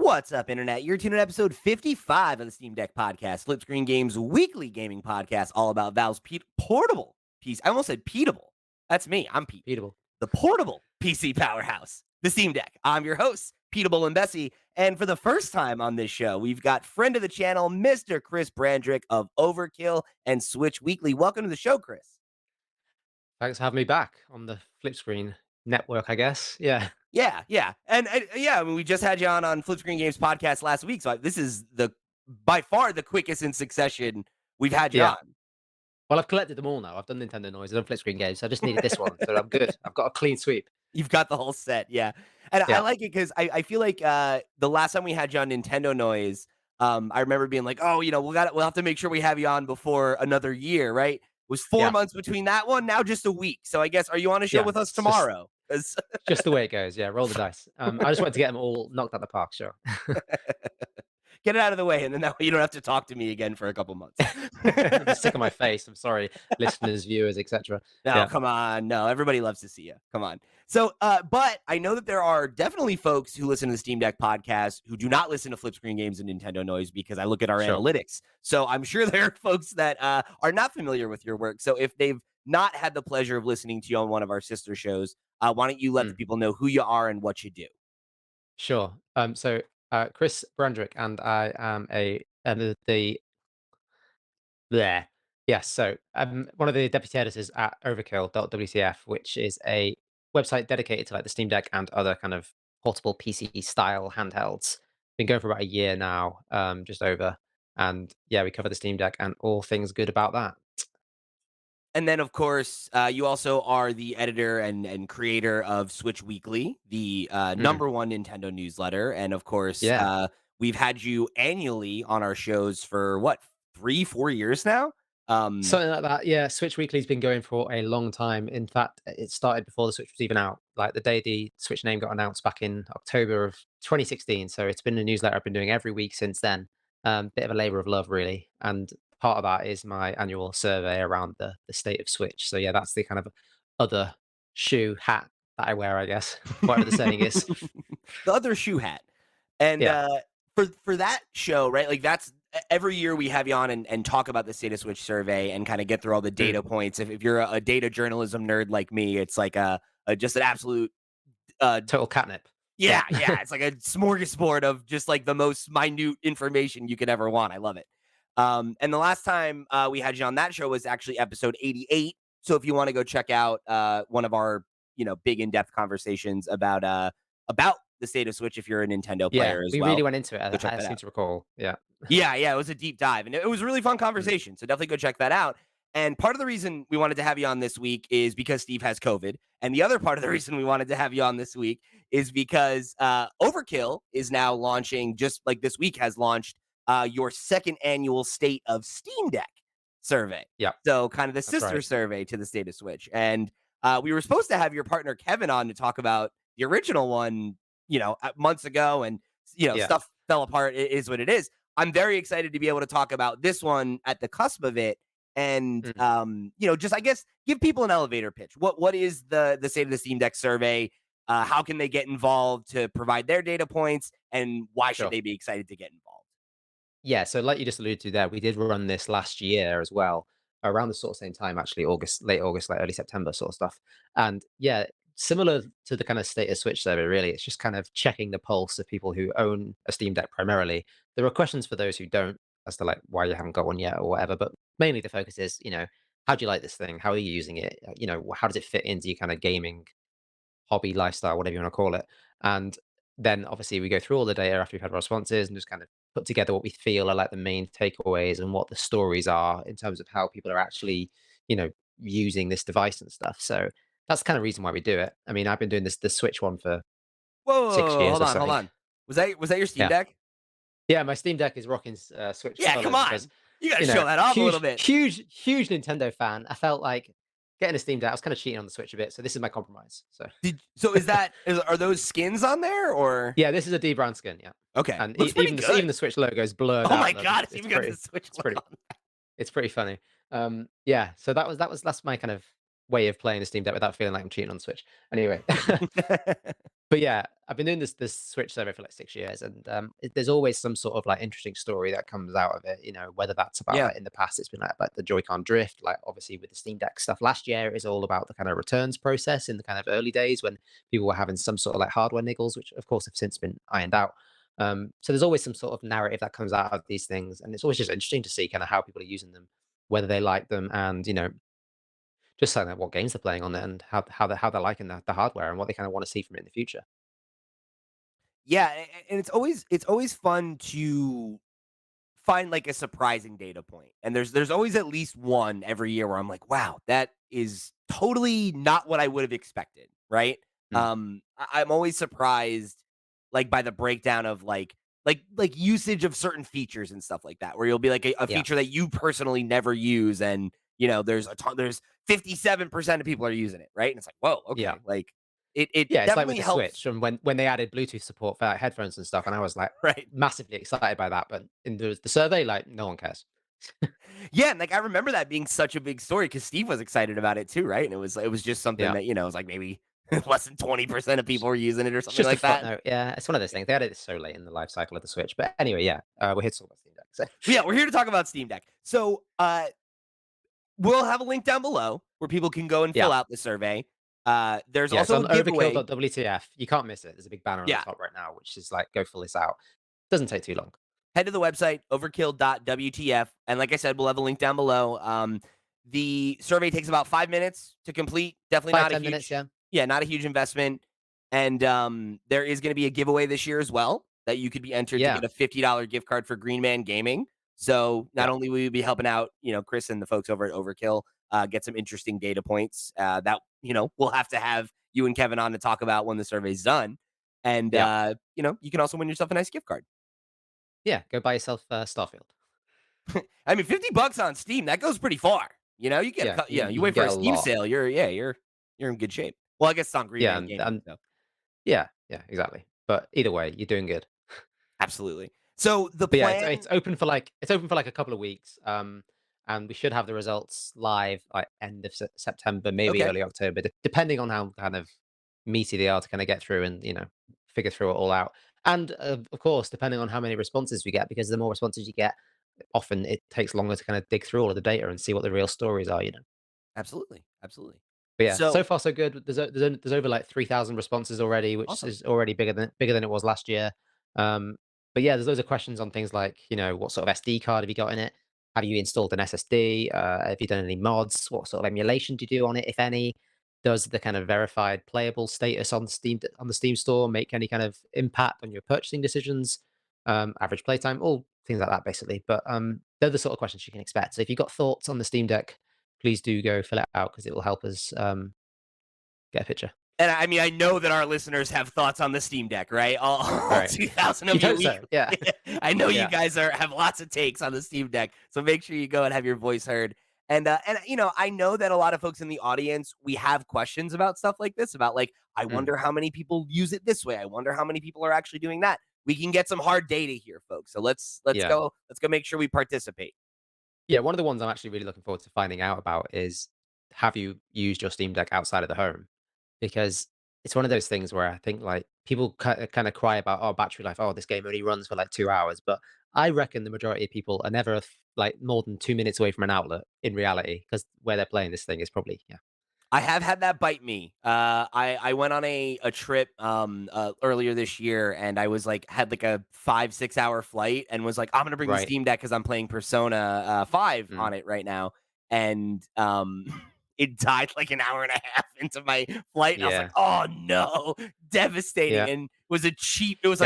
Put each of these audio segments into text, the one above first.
What's up, Internet? You're tuning in episode 55 of the Steam Deck podcast, Flip Screen Games weekly gaming podcast, all about Valve's portable PC. I almost said Peatable. That's me. I'm Pete. Beatable. The portable PC powerhouse, the Steam Deck. I'm your host, Peatable and Bessie. And for the first time on this show, we've got friend of the channel, Mr. Chris Brandrick of Overkill and Switch Weekly. Welcome to the show, Chris. Thanks for having me back on the flip screen network, I guess. Yeah. Yeah. I mean, we just had you on Flip Screen Games podcast last week. So this is by far the quickest in succession we've had you Yeah. on. Well, I've collected them all now. I've done Nintendo Noise, I've done flip screen games. So I just needed this one. So I'm good. I've got a clean sweep. You've got the whole set, yeah. And I Yeah. like it because I feel like the last time we had you on Nintendo Noise, I remember being like, oh, we'll have to make sure we have you on before another year, right? It was 4 months between that one, now just a week. So I guess, are you on a show Yeah. with us It's just tomorrow? 'Cause just the way it goes. Yeah. Roll the dice. I just wanted to get them all knocked out the park. Sure. get it out of the way, and then that way you don't have to talk to me again for a couple months. I'm just sick of my face. I'm sorry, listeners, viewers, etc. No, Yeah. come on. No, everybody loves to see you. Come on. So, but I know that there are definitely folks who listen to the Steam Deck podcast who do not listen to Flip Screen Games and Nintendo Noise because I look at our Sure. analytics. So I'm sure there are folks that are not familiar with your work. So if they've not had the pleasure of listening to you on one of our sister shows, why don't you let the Mm, people know who you are and what you do? sure. Chris Brandrick, and I am the there. Yes. One of the deputy editors at Overkill.wcf, which is a website dedicated to like the Steam Deck and other kind of portable PC style handhelds. Been going for about a year now, just over. And yeah, we cover the Steam Deck and all things good about that. And then, of course, you also are the editor and creator of Switch Weekly, the Mhm. number one Nintendo newsletter. And of course, Yeah. we've had you annually on our shows for what, 3, 4 years now? Um, Something like that. Yeah. Switch Weekly's been going for a long time. In fact, it started before the Switch was even out. Like the day the Switch name got announced back in October of 2016. So it's been a newsletter I've been doing every week since then. Bit of a labor of love, really. And part of that is my annual survey around the state of Switch. So yeah, that's the kind of other shoe hat that I wear, I guess, whatever the saying is. the other shoe hat. And Yeah. for that show, right? Like that's every year we have you on and talk about the State of Switch survey and kind of get through all the Mm. data points. If you're a data journalism nerd like me, it's like just an absolute uh, Total catnip. Yeah. yeah, it's like a smorgasbord of just like the most minute information you could ever want. I love it. And the last time we had you on that show was actually episode 88. So if you want to go check out one of our, big in-depth conversations about the State of Switch, if you're a Nintendo Yeah. player as We really well, went into it. go check I that seem out. to recall. Yeah. Yeah, it was a deep dive, and it was a really fun Mm. conversation. So definitely go check that out. And part of the reason we wanted to have you on this week is because Steve has COVID, and the other part of the reason we wanted to have you on this week is because Overkill is now launching, just like this week has launched, your second annual State of Steam Deck survey. Yeah. So kind of the That's sister right. survey to the State of Switch. And we were supposed to have your partner Kevin on to talk about the original one, months ago, and Yeah. stuff fell apart. It is what it is. I'm very excited to be able to talk about this one at the cusp of it, and Mm. just I guess give people an elevator pitch. What is the State of the Steam Deck survey? How can they get involved to provide their data points, and why should Sure. they be excited to get involved? Yeah, so like you just alluded to there, we did run this last year as well, around the sort of same time, actually, August, like early September sort of stuff. And yeah, similar to the kind of status switch survey, really, it's just kind of checking the pulse of people who own a Steam Deck primarily. There are questions for those who don't, as to like why you haven't got one yet or whatever, but mainly the focus is, how do you like this thing? How are you using it? How does it fit into your kind of gaming hobby, lifestyle, whatever you want to call it. And then obviously we go through all the data after we've had our responses and just kind of put together what we feel are like the main takeaways and what the stories are in terms of how people are actually, using this device and stuff. So that's the kind of reason why we do it. I mean, I've been doing the Switch one for Whoa, whoa, six whoa, whoa, years hold or on, hold so. on. Was that your Steam Yeah. Deck? Yeah, my Steam Deck is rocking Switch Yeah, come colors because on. You got to show that off a little huge, bit. huge, huge Nintendo fan. I felt like getting a Steam Deck. I was kind of cheating on the Switch a bit, so this is my compromise. So Are those skins on there or? yeah, this is a D Brown skin, yeah. Okay, And looks pretty even good. the Switch logo is blurred Oh out. my Though, god, but it's even got the Switch it's look pretty, on. it's pretty funny. Yeah. So that's my kind of way of playing the Steam Deck without feeling like I'm cheating on the Switch. Anyway, But yeah, I've been doing this Switch survey for like 6 years, and there's always some sort of like interesting story that comes out of it. You know, whether that's about Yeah. like in the past, it's been like about the Joy-Con drift, like obviously with the Steam Deck stuff last year is all about the kind of returns process in the kind of early days when people were having some sort of like hardware niggles, which of course have since been ironed out. So there's always some sort of narrative that comes out of these things, and it's always just interesting to see kind of how people are using them, whether they like them, and just like what games they're playing on it, and how they're liking the hardware and what they kind of want to see from it in the future. Yeah, and it's always fun to find like a surprising data point. And there's always at least one every year where I'm like, wow, that is totally not what I would have expected, right? Mm. I'm always surprised like by the breakdown of like usage of certain features and stuff like that, where you'll be like a Yeah. feature that you personally never use, and there's 57% of people are using it, right? And it's like, whoa, Yeah. okay, like it Yeah, it's like with definitely the helps, Switch and when they added Bluetooth support for, like, headphones and stuff, and I was, like, right? massively excited by that, but in the survey, like, no one cares. Yeah, and, like, I remember that being such a big story because Steve was excited about it too, right? And it was just something Yeah. that, it was like maybe less than 20% of It's people were using it or it's something just a like that. footnote, yeah, it's one of those things. They added it so late in the life cycle of the Switch, but anyway, yeah, we're here to talk about Steam Deck, so But yeah, we're here to talk about Steam Deck. So, we'll have a link down below where people can go and yeah. fill out the survey. There's Yeah, it's also on a giveaway. overkill.wtf. You can't miss it. There's a big banner on the Yeah. top right now, which is like, "Go fill this out." Doesn't take too long. Head to the website overkill.wtf, and like I said, we'll have a link down below. The survey takes about 5 minutes to complete. Definitely Five not a 10 minutes, huge, yeah. yeah, not a huge investment. And there is going to be a giveaway this year as well that you could be entered to Yeah, get a $50 gift card for Green Man Gaming. So not yeah, only will you be helping out, Chris and the folks over at Overkill, get some interesting data points that we'll have you and Kevin on to talk about when the survey's done, and yeah. you can also win yourself a nice gift card. Yeah, go buy yourself, Starfield. I mean, $50 on Steam, that goes pretty far. You get Yeah, you you can wait for get a a Steam lot. sale, you're in good shape. Well, I guess it's on Green Yeah, Man Gaming, and so yeah, yeah, exactly. But either way, you're doing good. absolutely. So the But yeah, it's plan open for like a couple of weeks, and we should have the results live like end of September, maybe okay, early October, depending on how kind of meaty they are to kind of get through and figure through it all out. And of course, depending on how many responses we get, because the more responses you get, often it takes longer to kind of dig through all of the data and see what the real stories are. absolutely, absolutely. But yeah, so So far so good. There's over like 3,000 responses already, which awesome. is already bigger than it was last year. Um, but yeah, there's loads of questions on things like what sort of SD card have you got in it? Have you installed an SSD? Have you done any mods? What sort of emulation do you do on it, if any? Does the kind of verified playable status on the Steam store make any kind of impact on your purchasing decisions? Average playtime, all things like that, basically. But they're the sort of questions you can expect. So if you've got thoughts on the Steam Deck, please do go fill it out because it will help us get a picture. And I mean, I know that our listeners have thoughts on the Steam Deck, right? All, All all right. 2,000 of You'd you. hope so. Yeah. I know you Yeah. guys have lots of takes on the Steam Deck, so make sure you go and have your voice heard. And I know that a lot of folks in the audience, we have questions about stuff like this, about like, I Mm. wonder how many people use it this way. I wonder how many people are actually doing that. We can get some hard data here, folks. So let's Yeah. go make sure we participate. Yeah. One of the ones I'm actually really looking forward to finding out about is, have you used your Steam Deck outside of the home? Because it's one of those things where I think like people kind of cry about, oh, battery life. Oh, this game only runs for like 2 hours. But I reckon the majority of people are never like more than 2 minutes away from an outlet in reality, because where they're playing this thing is probably, yeah. I have had that bite me. I went on a trip earlier this year, and I was like had like a 5-6 hour flight, and was like, I'm gonna bring the Right. Steam Deck because I'm playing Persona 5 Mm. on it right now, and it died like an hour and a half into my flight, and I was like, Yeah. oh no, devastating, Yeah. and it was like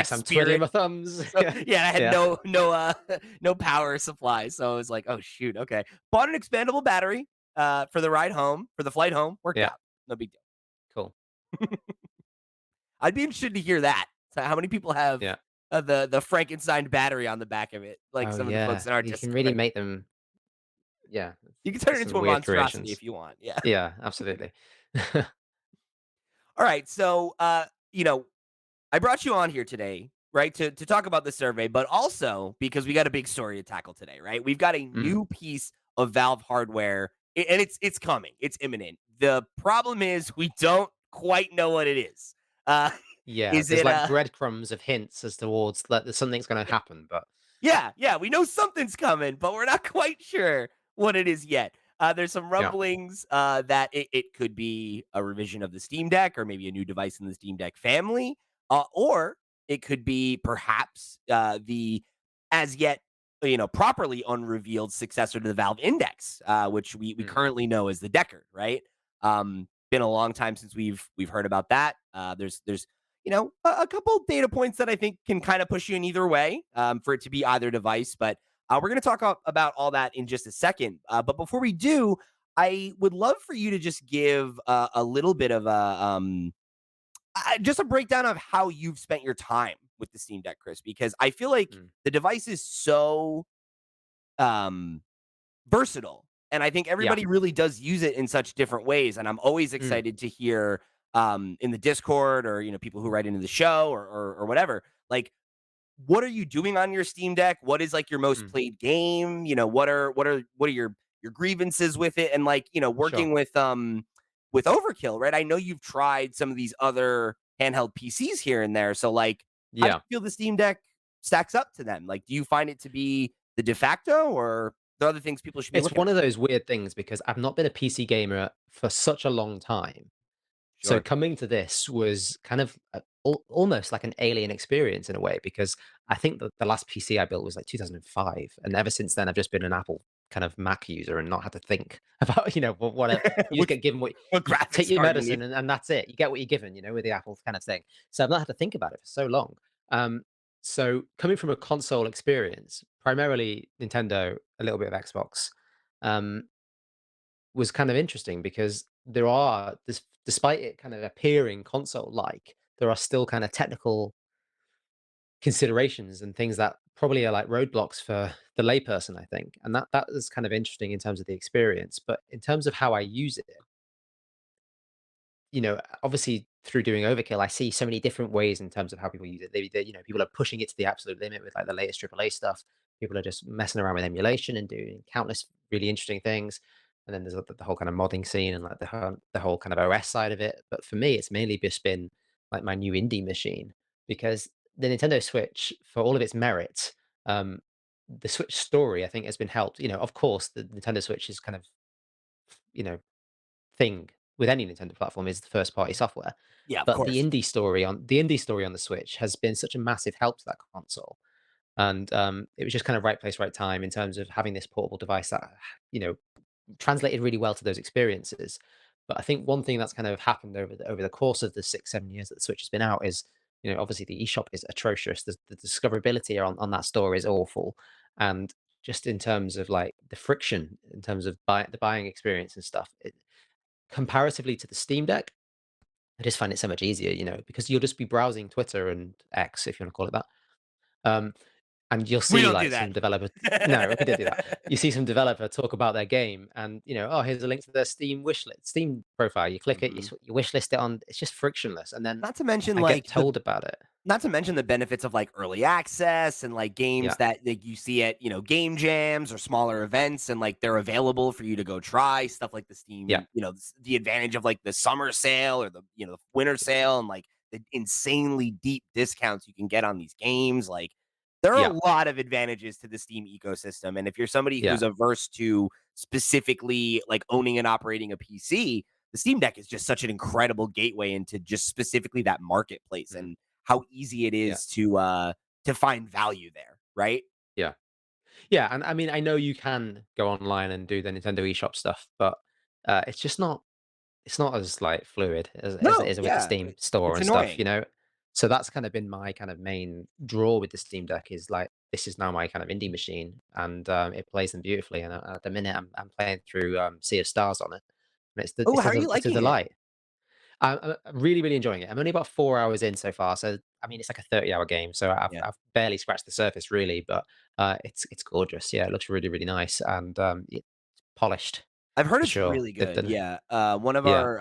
Guess I'm twiddling Spirit. my thumbs. So Yeah. yeah, I had Yeah. no no power supply. So I was like, oh shoot, okay. Bought an expandable battery for the ride home, for the flight home, worked Yeah. out. No big deal. Cool. I'd be interested to hear that. So how many people have Yeah. the Frankenstein battery on the back of it, like Oh, some of the folks yeah. in our You can really Discord? make them, yeah, You can turn it some into a weird monstrosity creations. if you want. Yeah. Yeah, absolutely. All right. So I brought you on here today, right, to talk about the survey, but also because we got a big story to tackle today, right? We've got a Mm, new piece of Valve hardware, and it's coming, it's imminent. The problem is we don't quite know what it is. Uh, Yeah, Is there's it like breadcrumbs of hints as towards that something's gonna happen, but Yeah, yeah, we know something's coming, but we're not quite sure what it is yet. There's some yeah. rumblings that it could be a revision of the Steam Deck or maybe a new device in the Steam Deck family, or it could be perhaps the as yet properly unrevealed successor to the Valve Index, which we Mm, currently know as the Deckard, right? Been a long time since we've heard about that. There's a couple data points that I think can kind of push you in either way for it to be either device. But we're going to talk about all that in just a second. But before we do, I would love for you to just give a little bit of just a breakdown of how you've spent your time with the Steam Deck, Chris, because I feel like mm. the device is so um, versatile. And I think Yeah. everybody really does use it in such different ways. And I'm always Mm, excited to hear in the Discord or people who write into the show or whatever. Like, what are you doing on your Steam Deck? What is like your most mm. played game? What are your grievances with it? And like, Sure. working with Overkill, right? I know you've tried some of these other handheld PCs here and there. So like, how do Yeah. you feel the Steam Deck stacks up to them? Like, do you find it to be the de facto or the other things people should be It's looking one at? of those weird things because I've not been a PC gamer for such a long time. So Sure. coming to this was kind of almost like an alien experience in a way because I think that the last PC I built was like 2005, and ever since then I've just been an Apple kind of Mac user and not had to think about what you just which get given what what you take graphics your card you need? medicine and that's it. You get what you're given, with the Apple kind of thing. So I've not had to think about it for so long. Um, so coming from a console experience, primarily Nintendo, a little bit of Xbox. Um, was kind of interesting because despite it kind of appearing console-like, there are still kind of technical considerations and things that probably are like roadblocks for the layperson, I think. And that is kind of interesting in terms of the experience. But in terms of how I use it, obviously through doing Overkill, I see so many different ways in terms of how people use it. People are pushing it to the absolute limit with like the latest AAA stuff. People are just messing around with emulation and doing countless really interesting things. And then there's the whole kind of modding scene and like the whole kind of OS side of it. But for me, it's mainly just been like my new indie machine because the Nintendo Switch, for all of its merits, um, the Switch story I think has been helped. Of course, the Nintendo Switch is kind of you know thing with any Nintendo platform is the first party software. Yeah, of But the course. indie story on the Switch has been such a massive help to that console. And it was just kind of right place, right time in terms of having this portable device that, you know, translated really well to those experiences. But I think one thing that's kind of happened over the course of the 6, 7 years that the Switch has been out is, obviously the eShop is atrocious. The discoverability on that store is awful. And just in terms of like the friction, in terms of the buying experience and stuff, comparatively to the Steam Deck, I just find it so much easier, because you'll just be browsing Twitter and X, if you want to call it that. Um, and you'll We see don't do like that. some developer. No, we don't do that. You see some developer talk about their game, and oh, here's a link to their Steam profile. You click it, Mhm. you wish list it on. It's just frictionless, and then Not to mention, I get like, the told about it. not to mention the benefits of, like, early access and, like, games Yeah, that, like, you see at, game jams or smaller events, and, like, they're available for you to go try, stuff like the yeah, Steam the advantage of, like, the summer sale or the winter sale and, like, the insanely deep discounts you can get on these games, like, there are yeah, a lot of advantages to the Steam ecosystem, and if you're somebody yeah, who's averse to specifically, like, owning and operating a PC, the Steam Deck is just such an incredible gateway into just specifically that marketplace mm, and how easy it yeah, is to find value there, right? yeah, yeah. And I mean, I know you can go online and do the Nintendo eShop stuff, but it's just not. It's not as, like, fluid as it No, is with the yeah, Steam store it's and stuff, annoying. So that's kind of been my kind of main draw with the Steam Deck is, like, this is now my kind of indie machine, and, it plays them beautifully, and at the minute, I'm playing through, Sea of Stars on it, and Oh, how are you it's a liking it? delight. I'm really, really enjoying it. I'm only about 4 hours in so far, so, I mean, it's like a 30-hour game, so Yeah. I've barely scratched the surface really, but, it's gorgeous. Yeah, it looks really, really nice, and, it's polished I've heard for it's sure. really good. Yeah. One of Yeah. our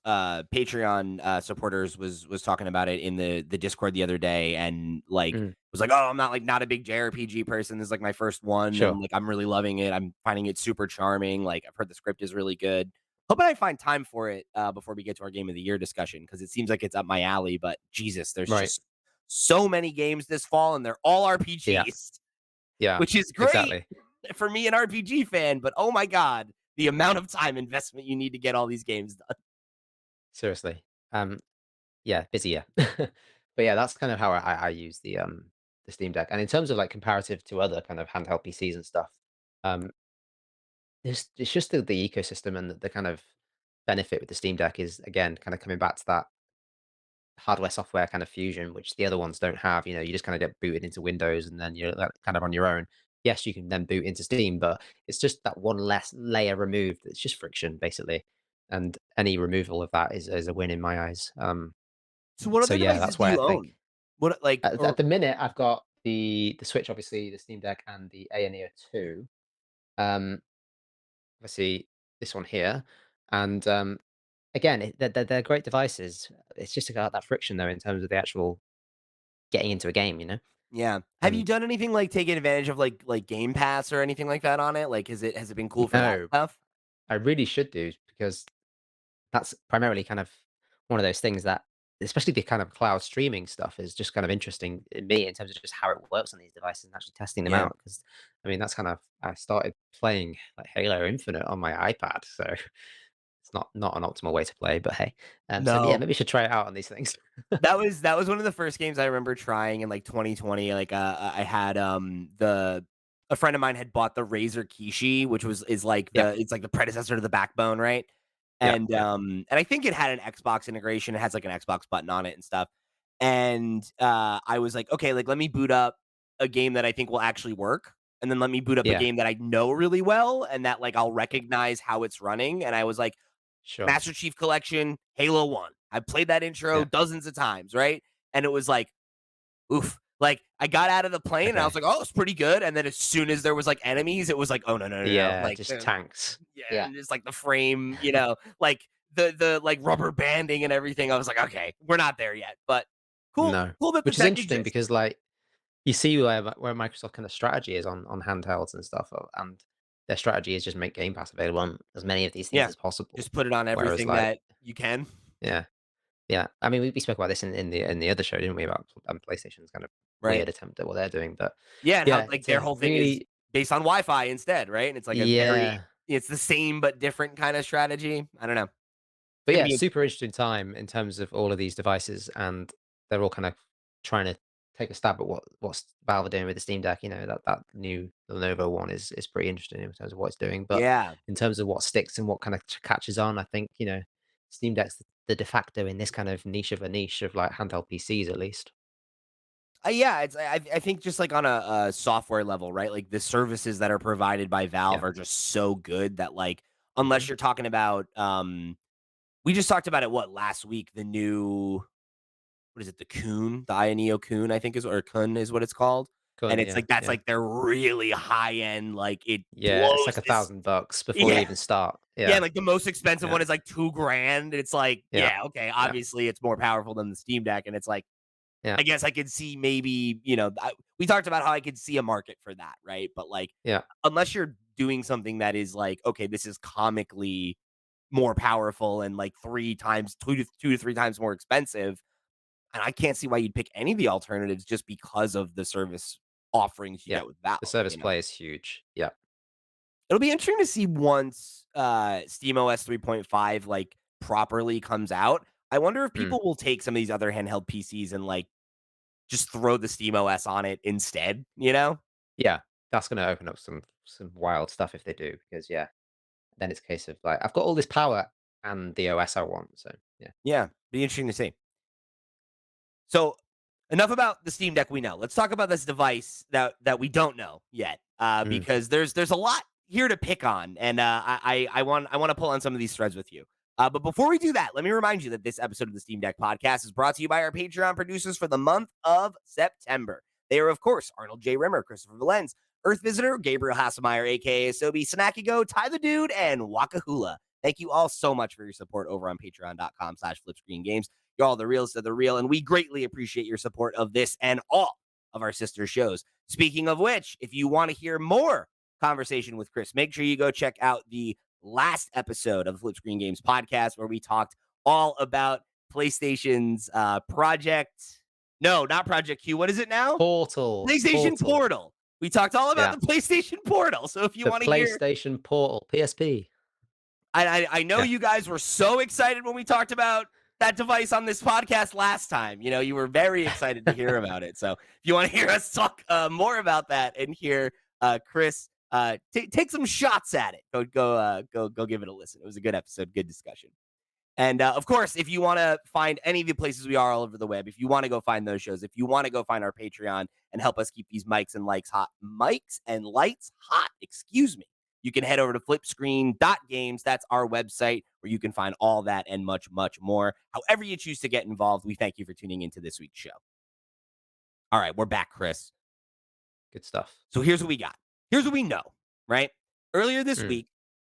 Patreon supporters was talking about it in the Discord the other day and like Mm, was like, "Oh, I'm not a big JRPG person. This is like my first one sure. and like I'm really loving it. I'm finding it super charming. Like I've heard the script is really good." Hoping I find time for it before we get to our game of the year discussion because it seems like it's up my alley. But Jesus, there's Right. just so many games this fall, and they're all Yeah. RPGs, Yeah. which is great Exactly. for me, an RPG fan. But oh my god, the amount of time investment you need to get all these games done. Seriously. Yeah, busy, yeah. But yeah, that's kind of how I use the Steam Deck. And in terms of like comparative to other kind of handheld PCs and stuff, um, it's just the ecosystem and the kind of benefit with the Steam Deck is again kind of coming back to that hardware software kind of fusion, which the other ones don't have. You know, you just kind of get booted into Windows and then you're like, kind of on your own. Yes, you can then boot into Steam, but it's just that one less layer removed. It's just friction basically, and any removal of that is a win in my eyes. So, what So other yeah, devices that's do why I you own? think What like at or the minute I've got the Switch, obviously the Steam Deck, and the Neo 2. Um, obviously this one here, and again, they're great devices. It's just about that friction though in terms of the actual getting into a game, you know. Yeah. Have you And done anything like taking advantage of like Game Pass or anything like that on it? Like, has it been cool for that no, stuff? I really should do because that's primarily kind of one of those things that, especially the kind of cloud streaming stuff, is just kind of interesting in me in terms of just how it works on these devices and actually testing them Yeah. out. Because I mean, that's kind of I started playing like Halo Infinite on my iPad, so it's not an optimal way to play, but hey. So yeah, No. maybe you should try it out on these things. That was one of the first games I remember trying in like 2020. Like I had the a friend of mine had bought the Razer Kishi, which is like Yep, the predecessor to the Backbone, right? yep, yep, And I think it had an Xbox integration. It has like an Xbox button on it and stuff. And I was like, okay, like let me boot up a game that I think will actually work. And then let me boot up a yeah, game that I know really well and that like I'll yeah, recognize how it's running. And I was like, sure, Master Chief Collection, Halo 1. I played that intro yeah, dozens of times, right? And it was like, oof. Like I got out of the plane and I was okay, like, oh, it's pretty good. And then as soon as there was like enemies, it was like, oh no, no, no, no. yeah, Like just tanks, yeah, yeah, and just like the frame, like the like rubber banding and everything. I was like, okay, we're not there yet. But cool, no, cool that the which is tech interesting exists. because like you see where Microsoft kind of strategy is on handhelds and stuff, and their strategy is just make Game Pass available on as many of these things Yeah. as possible. Just put it on Whereas, everything like, that you can. yeah, yeah. I mean, we spoke about this in the other show, didn't we? About PlayStation's kind of Right. weird attempt at what they're doing, but Yeah, and how yeah, like it's their a whole thing is really based on Wi-Fi instead, right? And it's like a very yeah. it's the same but different kind of strategy. I don't know. It's But gonna yeah, be super interesting time in terms of all of these devices, and they're all kind of trying to take a stab at what's Valve are doing with the Steam Deck. You know that new Lenovo one is pretty interesting in terms of what it's doing. But yeah. in terms of what sticks and what kind of catches on, I think Steam Deck's the de facto in this kind of niche of a niche of like handheld PCs at least. Yeah, I think just like on a software level, right? Like the services that are provided by Yeah. Valve are just so good that like Hmm. unless you're talking about we just talked about it what last week, the new what is it, the Coon, the Ioneo Coon, I think is or Kun is what it's called. And Couldn't, it's yeah, like that's yeah, like they're really high end, like it yeah. It's like blows a this. $1,000 before you Yeah. even start. Yeah, Yeah, like the most expensive yeah, one is like 2 grand. It's like, yeah, yeah, okay, yeah, obviously it's more powerful than the Steam Deck. And it's like yeah, I guess I could see maybe, we talked about how I could see a market for that, right? But like, yeah, unless you're doing something that is like, okay, this is comically more powerful and like 3 times, 2 to 3 times more expensive, and I can't see why you'd pick any of the alternatives just because of the service offerings you yeah. get with Valve. The service play is huge. Yeah. It'll be interesting to see once SteamOS 3.5 like properly comes out. I wonder if Mm. people will take some of these other handheld PCs and like just throw the SteamOS on it instead, you know? Yeah, that's gonna open up some wild stuff if they do, because, yeah, then it's a case of, like, I've got all this power and the OS I want, so, yeah. Yeah, be interesting to see. So, enough about the Steam Deck we know. Let's talk about this device that we don't know yet, Mm, because there's a lot here to pick on, and I want to pull on some of these threads with you. But before we do that, let me remind you that this episode of the Steam Deck podcast is brought to you by our Patreon producers for the month of September. They are, of course, Arnold J. Rimmer, Christopher Valenz, Earth Visitor, Gabriel Hasselmeyer, aka Sobe, Snacky Go, Ty the Dude, and Wakahula. Thank you all so much for your support over on patreon.com/flipscreengames. You're all the realest of the real, and we greatly appreciate your support of this and all of our sister shows. Speaking of which, if you want to hear more conversation with Chris, make sure you go check out the last episode of the Flip Screen Games podcast, where we talked all about PlayStation's Project. No, not Project Q. What is it now? PlayStation Portal. Portal. We talked all about Yeah, the PlayStation Portal. So if you the want to hear, PlayStation Portal, PSP. I know Yeah, you guys were so excited when we talked about that device on this podcast last time. You know, you were very excited to hear about it. So if you want to hear us talk more about that and hear Chris take some shots at it, go give it a listen. It was a good episode, good discussion. And of course, if you want to find any of the places we are all over the web, if you want to go find those shows, if you want to go find our Patreon and help us keep these mics and lights hot, excuse me, you can head over to flipscreen.games. That's our website where you can find all that and much, much more. However you choose to get involved, we thank you for tuning into this week's show. All right, we're back, Chris. good stuff. So here's what we got. Here's what we know, right? Earlier this Mm. week,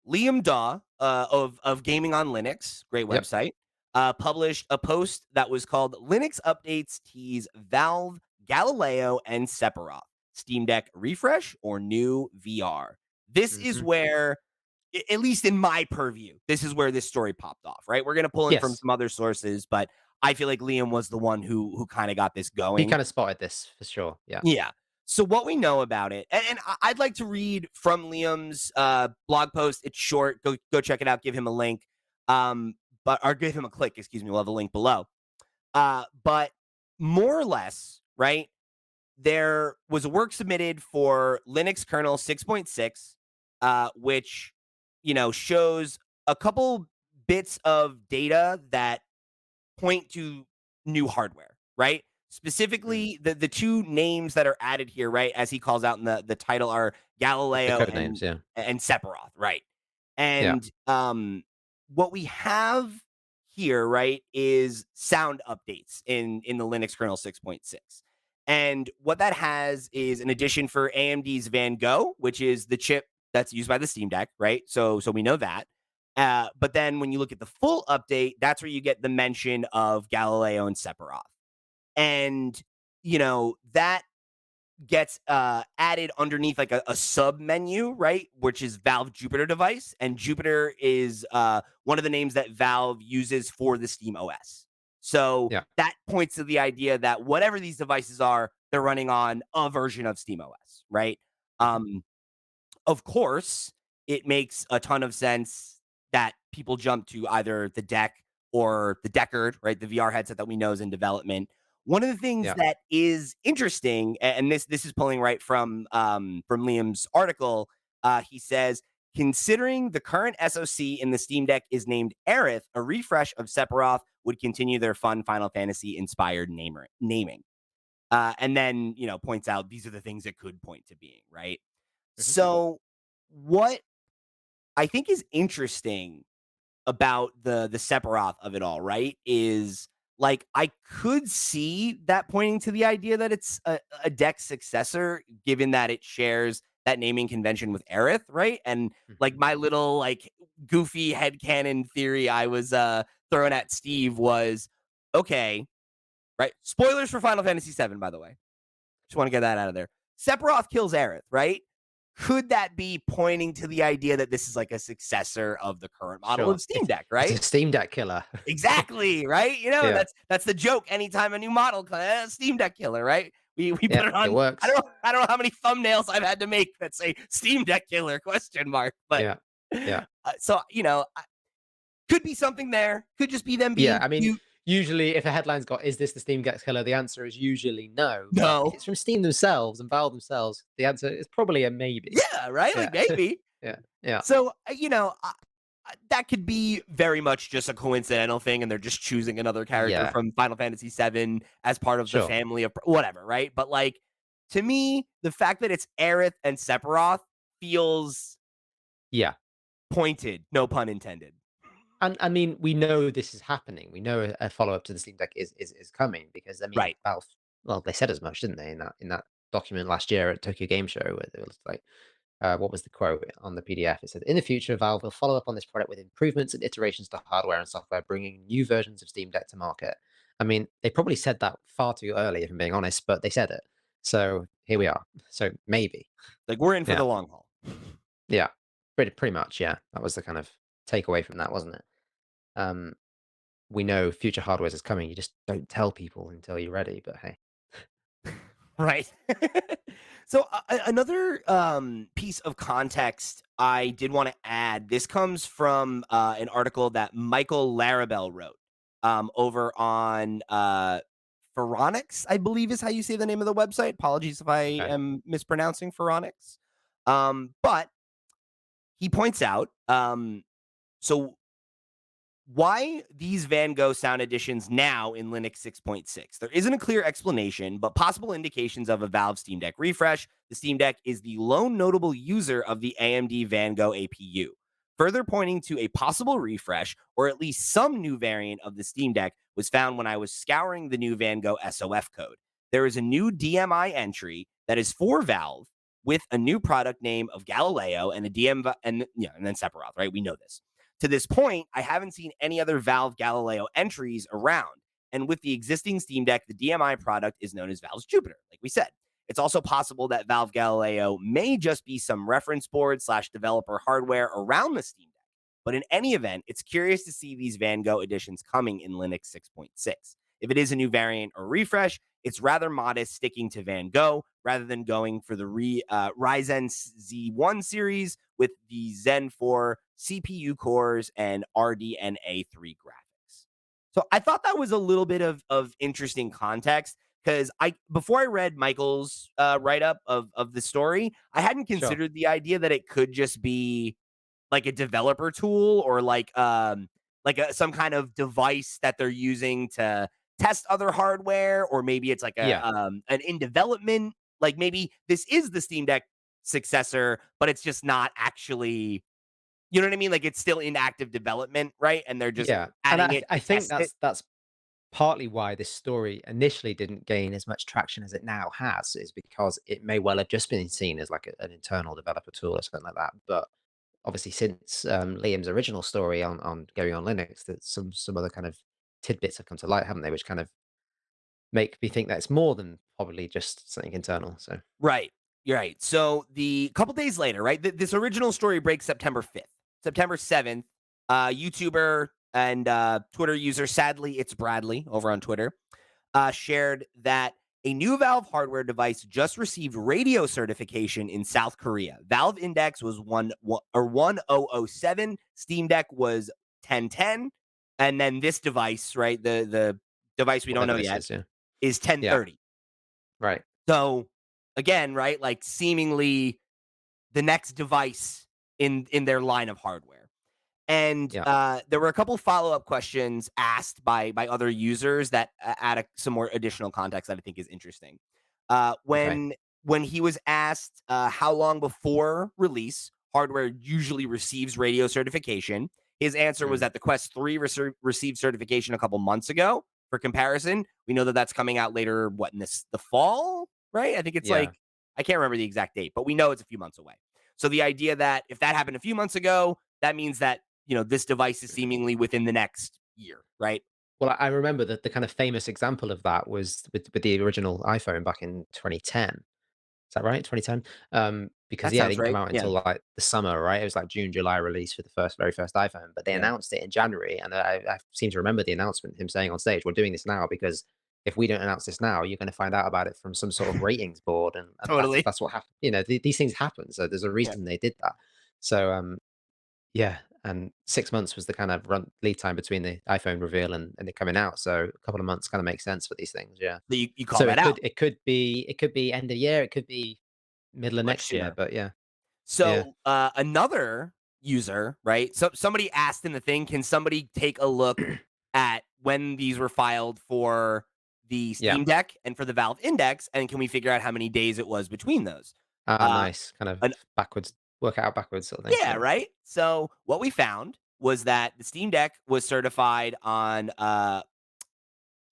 Liam Daw of Gaming on Linux, great Yep. website, published a post that was called Linux Updates Tease Valve, Galileo, and Sephiroth. Steam Deck refresh or new VR. This is Mhm. where, at least in my purview, this is where this story popped off, right? We're going to pull in from Yes, some other sources, but I feel like Liam was the one who kind of got this he going. kind of spotted this for sure. Yeah. Yeah. So what we know about it, and I'd like to read from Liam's blog post. It's short. Go check it out. Give him a link, but or give him a click. Excuse me. We'll have a link below. But more or less, right? There was a work submitted for Linux kernel 6.6, which shows a couple bits of data that point to new hardware, right? Mm. Specifically, the two names that are added here, right, as he calls out in the title, are The Galileo code names. Yeah. and Sephiroth, right? Yeah. And what we have here, right, is sound updates in the Linux kernel 6.6. And what that has is an addition for AMD's Van Gogh, which is the chip that's used by the Steam Deck, right? So we know that. But then when you look at the full update, that's where you get the mention of Galileo and Sephiroth. And, that gets added underneath like a sub menu, right? Which is Valve Jupyter device. And Jupyter is one of the names that Valve uses for the Steam OS. So Yeah. that points to the idea that whatever these devices are, they're running on a version of Steam OS, right? Mhm. Of course, it makes a ton of sense that people jump to either the deck or the deckard, right? The VR headset that we know is in development. One of the things Yeah. that is interesting, and this is pulling right from Liam's article, he says, considering the current SoC in the Steam Deck is named Aerith, a refresh of Sephiroth would continue their fun Final Fantasy inspired naming. And then points out these are the things it could point to being, right? Mhm. So what I think is interesting about the Sephiroth of it all, right, is like I could see that pointing to the idea that it's a deck successor, given that it shares that naming convention with Aerith, right? And like Mhm. my little like goofy headcanon theory I was throwing at Steve was okay, right? Spoilers for Final Fantasy VII, by the way. Just want to get that out of there. Sephiroth kills Aerith, right? Could that be pointing to the idea that this is like a successor of the current model Sure. of Steam Deck, It's a right? Steam Deck killer. Exactly, right? Yeah. That's the joke. Anytime a new model Steam Deck killer, right? We Yeah. put it It on. works. I don't know how many thumbnails I've had to make that say Steam Deck killer question mark, but Yeah. Yeah. so could be something there. Could just be them Yeah. being I mean, cute. usually if a headline's got "Is this the Steam Deck killer?" the answer is usually no. But if No, it's from Steam themselves and Valve themselves, the answer is probably a maybe. yeah, right? Like Yeah. maybe. Yeah. Yeah. So, that could be very much just a coincidental thing, and they're just choosing another character Yeah. from Final Fantasy VII as part of the Sure. family of whatever, right? But like to me, the fact that it's Aerith and Sephiroth feels Yeah. pointed, no pun intended. And I mean, we know this is happening. We know a follow-up to the Steam Deck is coming because I mean, Right. Valve, well, they said as much, didn't they, in that document last year at Tokyo Game Show, where they was like, what was the quote on the PDF? It said, "In the future, Valve will follow up on this product with improvements and iterations to hardware and software, bringing new versions of Steam Deck to market." I mean, they probably said that far too early, if I'm being honest, but they said it. So here we are. So maybe, Like we're in for yeah, the long haul. yeah. Pretty much, yeah. That was the kind of takeaway from that, wasn't it? Um, we know future hardware is coming. You just don't tell people until you're ready. But hey, Right. So another piece of context I did want to add. This comes from an article that Michael Larabelle wrote over on Pharonics, I believe is how you say the name of the website. Apologies if I okay, am mispronouncing Pharonics. But he points out so why these Van Gogh sound editions now in Linux 6.6? There isn't a clear explanation, but possible indications of a Valve Steam Deck refresh. The Steam Deck is the lone notable user of the AMD Van Gogh APU. Further pointing to a possible refresh, or at least some new variant of the Steam Deck, was found when I was scouring the new Van Gogh SOF code. There is a new DMI entry that is for Valve with a new product name of Galileo and a and then Sephiroth, right? We know this. To this point, I haven't seen any other Valve Galileo entries around. And with the existing Steam Deck, the DMI product is known as Valve's Jupiter, like we said. It's also possible that Valve Galileo may just be some reference board slash developer hardware around the Steam Deck. But in any event, it's curious to see these Van Gogh editions coming in Linux 6.6. If it is a new variant or refresh, it's rather modest, sticking to Van Gogh rather than going for the Ryzen Z1 series with the Zen 4 CPU cores and RDNA 3 graphics. So I thought that was a little bit of interesting context because before I read Michael's write up of the story, I hadn't sure, considered the idea that it could just be like a developer tool or like some kind of device that they're using to test other hardware, or maybe it's like yeah, an in development, like maybe this is the Steam Deck successor, but it's just not actually, you know what I mean? Like it's still in active development, right? And they're just yeah. And adding I it I to think test it. that's partly why this story initially didn't gain as much traction as it now has, is because it may well have just been seen as like an internal developer tool or something like that. But obviously, since Liam's original story on going on Linux, that some other kind of tidbits have come to light, haven't they? Which kind of make me think that it's more than probably just something internal. So Right. You're right. So the couple days later, right? This original story breaks September 5th. September 7th, YouTuber and Twitter user, sadly, it's Bradley over on Twitter, shared that a new Valve hardware device just received radio certification in South Korea. Valve Index was 1007, Steam Deck was 1010, and then this device, right, the device we don't whatever know this yet, is, yeah, is yeah, 1030. right, So again, right, like seemingly the next device in their line of hardware. And yeah, there were a couple follow-up questions asked by other users that add some more additional context that I think is interesting. Uh, okay, when when he was asked how long before release hardware usually receives radio certification, his answer was mm, that the Quest 3 received certification a couple months ago. For comparison, we know that that's coming out later, what, in the fall, right? I think it's yeah. like, I can't remember the exact date, but we know it's a few months away. So the idea that if that happened a few months ago, that means that, this device is seemingly within the next year, right? Well, I remember that the kind of famous example of that was with the original iPhone back in 2010. Is that right? 2010? Because That yeah, it sounds didn't come right. out Yeah, until like the summer, right? It was like June, July release for the very first iPhone, but they yeah, announced it in January, and I seem to remember the announcement, him saying on stage, "We're doing this now because if we don't announce this now, you're going to find out about it from some sort of ratings board," and totally. that's what happened. These things happen, so there's a Yeah. reason they did that. So yeah, and 6 months was the kind of run lead time between the iPhone reveal and it coming out. So a couple of months kind of makes sense for these things. Yeah. So you call So that out it could be end of year, it could be middle of much next year, sooner. but yeah, yeah, So another user, right? So somebody asked in the thing, can somebody take a look at when these were filed for the yeah. Steam Deck and for the Valve Index, and can we figure out how many days it was between those? Ah, Uh, nice. Kind of an, backwards, work it out backwards sort of thing. yeah, Yeah. right. So what we found was that the Steam Deck was certified on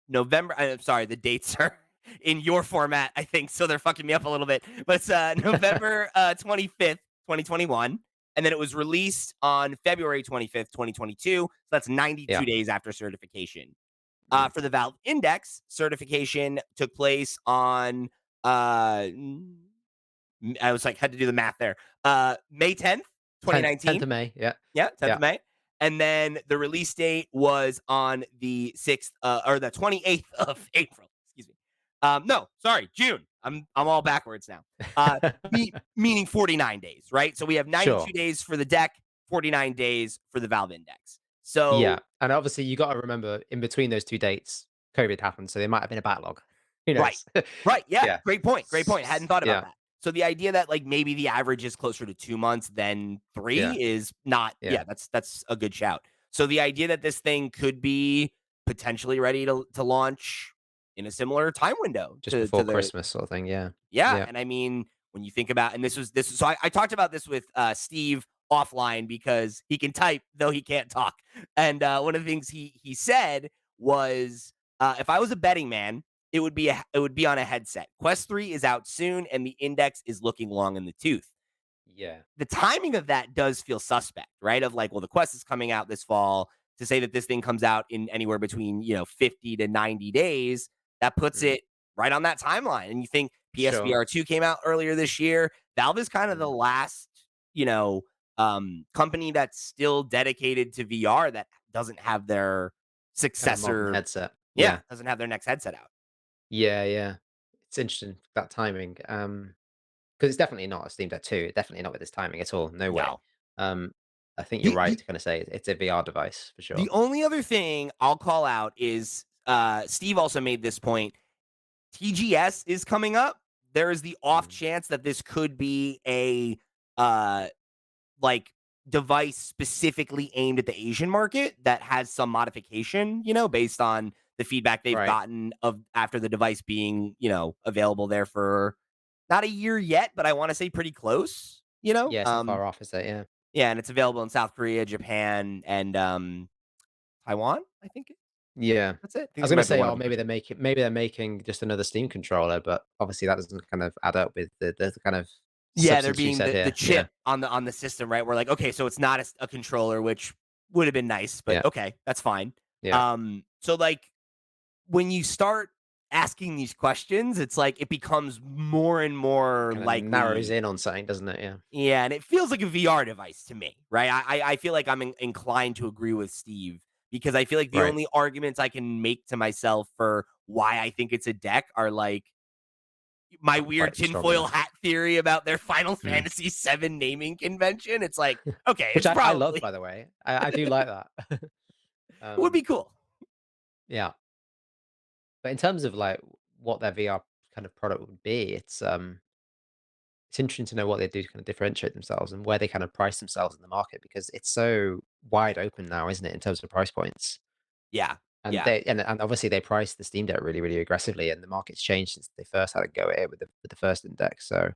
November. I'm sorry, the dates are in your format, I think, so they're fucking me up a little bit. But it's November 25th, 2021, and then it was released on February 25th, 2022. So that's 92 Yeah. days after certification. Mm. For the Valve Index, certification took place on uh I was like, had to do the math there. May 10th, 10th 2019. of May. Yeah. Yeah, 10th Yeah. of May. And then the release date was on the 6th or the 28th of April. Excuse me. No, sorry, June. I'm all backwards now. Meaning 49 days, right? So we have 92 Sure. days for the deck, 49 days for the Valve Index. Yeah. So And obviously, you got to remember in between those 2 dates, COVID happened. So there might have been a backlog. Who right. knows? Right. Yeah. Yeah. Great point. Great point. Hadn't thought about Yeah. that. So the idea that like maybe the average is closer to 2 months than Yeah. three is not, Yeah. yeah, that's a good shout. So the idea that this thing could be potentially ready to launch in a similar time window Just to before the Christmas sort of thing. Yeah. yeah, Yeah. and I mean, when you think about and this was so I talked about this with Steve offline because he can type though he can't talk. And one of the things he said was if I was a betting man, it would be on a headset. Quest 3 is out soon and the index is looking long in the tooth. Yeah. The timing of that does feel suspect, right? Of like, well, the Quest is coming out this fall. To say that this thing comes out in anywhere between 50 to 90 days, that puts Mm. it right on that timeline. And you think Sure. PSVR 2 came out earlier this year. Valve is kind of the Mm. last, you know, company that's still dedicated to VR that doesn't have their Kind of modern successor. headset. Yeah, Yeah. doesn't have their next headset out. Yeah. Yeah. It's interesting that timing. Because it's definitely not a Steam Deck 2. Definitely not with this timing at all. No way. No. Um, I think you're The, right the to kind of say it's a VR device for the sure. only other thing I'll call out is Steve also made this point. TGS is coming up. There is the off Mm. chance that this could be a uh like device specifically aimed at the Asian market that has some modification, based on the feedback they've Right. gotten of after the device being, available there for not a year yet, but I want to say pretty close, Yeah, it's not far off, is it? Yeah. yeah, and it's available in South Korea, Japan, and Taiwan, I think. Yeah. That's it. I I think was there gonna might be say, one oh, other country. maybe they're making just another Steam controller, but obviously that doesn't kind of add up with the kind of Yeah, there substance you being said the here. chip Yeah. on the system, right? We're like, okay, so it's not a controller, which would have been nice, but Yeah. okay, that's fine. Yeah. So like when you start asking these questions, it's like it becomes more and more Kind of narrows likely. in on something, doesn't it? Yeah. Yeah, and it feels like a VR device to me, right? I feel like I'm inclined to agree with Steve because I feel like the Right. only arguments I can make to myself for why I think it's a deck are like my Not weird quite strong tinfoil enough. hat theory about their Final Mm. Fantasy VII naming convention. It's like, okay, Which it's I love, probably by the way. I do like that. would Um, be cool. yeah. But in terms of like what their VR kind of product would be, it's interesting to know what they do to kind of differentiate themselves and where they kind of price themselves in the market because it's so wide open now, isn't it, in terms of price points? Yeah, And yeah. and obviously they priced the Steam Deck really, really aggressively, and the market's changed since they first had a go at it with the first index. So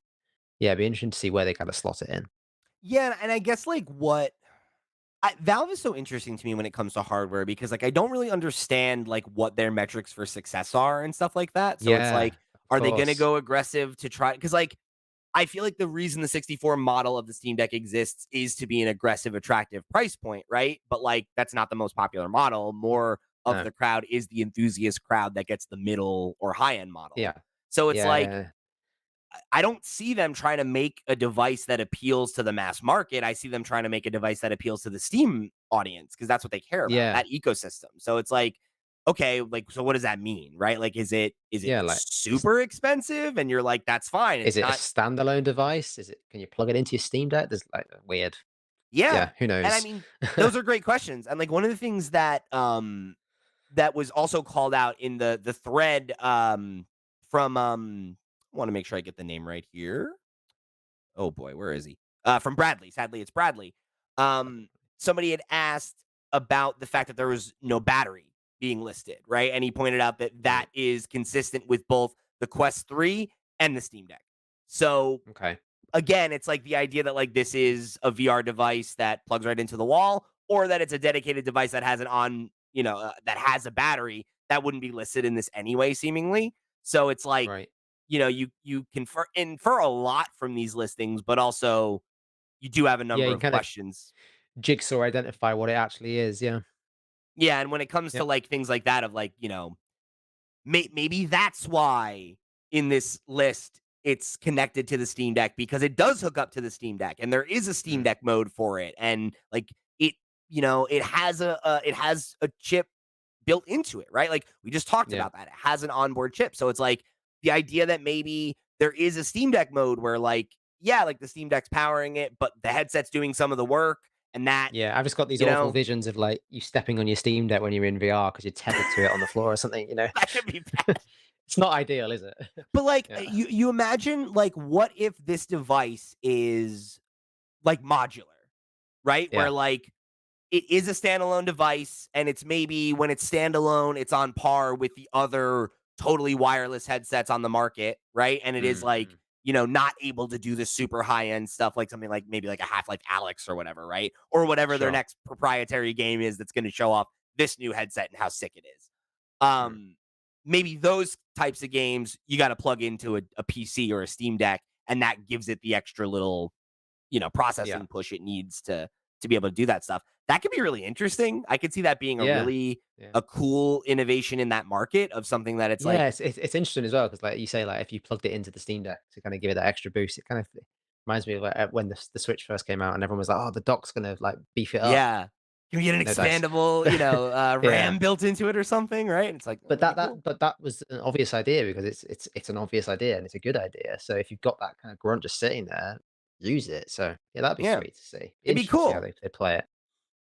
yeah, it'd be interesting to see where they kind of slot it in. Yeah, and I guess like Valve is so interesting to me when it comes to hardware because like I don't really understand like what their metrics for success are and stuff like that. So it's Yeah, like, of are they going to course. go aggressive to try? Because like I feel like the reason the 64 model of the Steam Deck exists is to be an aggressive, attractive price point, right? But like that's not the most popular model. More of No. the crowd is the enthusiast crowd that gets the middle or high end model. Yeah. So it's Yeah, like yeah. I don't see them trying to make a device that appeals to the mass market. I see them trying to make a device that appeals to the Steam audience because that's what they care about, Yeah. that ecosystem. So it's like, okay, like so what does that mean, right? Like is it Yeah, like super expensive and you're like that's fine. is It's it a not. standalone device? Is it can you plug it into your Steam Deck? There's like weird. Yeah. Yeah, who And I knows? mean, those are great questions. And like one of the things that that was also called out in the thread from I want to make sure I get the name right here. Oh boy, where is he? From Bradley. Sadly, it's Bradley. Um, Somebody had asked about the fact that there was no battery being listed, right? And he pointed out that that Right. is consistent with both the Quest 3 and the Steam Deck. So Okay. again, it's like the idea that like this is a VR device that plugs right into the wall, or that it's a dedicated device that has an on, that has a battery that wouldn't be listed in this anyway, seemingly. So it's like, Right. you can infer a lot from these listings, but also you do have a Yeah, number you can of kind of questions. jigsaw identify what it actually is. Yeah. Yeah, and when it comes to Yep. like things like that, of like, maybe that's why in this list it's connected to the Steam Deck because it does hook up to the Steam Deck, and there is a Steam Mm, Deck mode for it, and like it, it has a chip built into it, right? Like we just talked yeah, about that. It has an onboard chip. So it's like the idea that maybe there is a Steam Deck mode where like, yeah, like the Steam Deck's powering it, but the headset's doing some of the work and that, yeah. I've just got these you awful know, visions of like you stepping on your Steam Deck when you're in VR because you're tethered to it on the floor or something. that could be bad. It's not ideal, is it? But like Yeah, you imagine like what if this device is like modular, right? Where yeah, like it is a standalone device and it's maybe when it's standalone, it's on par with the other totally wireless headsets on the market, right? And it is mm, like, mm, not able to do the super high end stuff like something like maybe like a Half-Life Alex or whatever, right? Or whatever their sure. next proprietary game is that's going to show off this new headset and how sick it is. Mm, Um Maybe those types of games you got to plug into a PC or a Steam Deck and that gives it the extra little yeah, processing push it needs to be able to do that stuff. That could be really interesting. I could see that being a yeah, really yeah. a cool innovation in that market of something that it's like, Yeah, it's interesting as well because, like you say, like if you plugged it into the Steam Deck to kind of give it that extra boost, it kind of reminds me of like, when the Switch first came out and everyone was like, "Oh, the dock's gonna like beef it up." yeah, can we get an No dice. expandable, Yeah, RAM built into it or something, right? And it's like, oh, but that'd be cool. that was an obvious idea because it's an obvious idea and it's a good idea. So if you've got that kind of grunt just sitting there, use it. So yeah, that'd be Yeah, sweet to see. Be it'd be interesting to see how cool. they play it.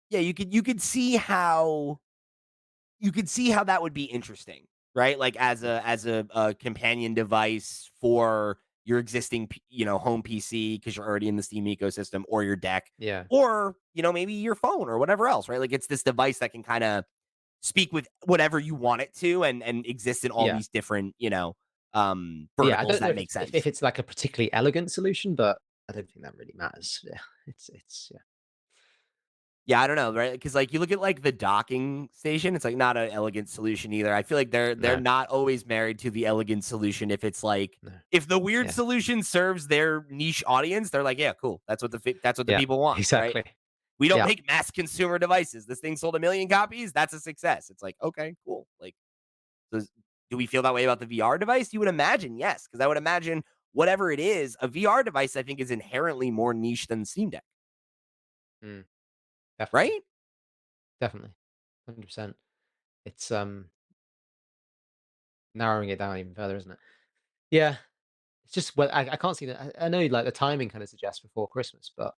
Yeah, you could see how that would be interesting, right? Like as Mm, a companion device for your existing home PC because you're already in the Steam ecosystem or your deck yeah, or maybe your phone or whatever else, right? Like it's this device that can kind of speak with whatever you want it to and exist in all yeah. these different Yeah, I verticals don't know that if make if sense. it's like a particularly elegant solution, but I don't think that really matters. Yeah, it's yeah. Yeah, I don't know, right? Because like you look at like the docking station, it's like not an elegant solution either. I feel like they're No, not always married to the elegant solution. If it's like no. if the weird Yeah, solution serves their niche audience, they're like, yeah, cool. That's what the yeah, people want, right? exactly. We don't Yeah. make mass consumer devices. This thing sold 1,000,000 copies. That's a success. It's like, okay, cool. Like, does, do we feel that way about the VR device? You would imagine, yes, because I would imagine whatever it is, a VR device, I think, is inherently more niche than Steam Deck, Mm, definitely, right? definitely, 100%. It's narrowing it down even further, isn't it? Yeah, it's just well, I can't see that. I know like the timing kind of suggests before Christmas, but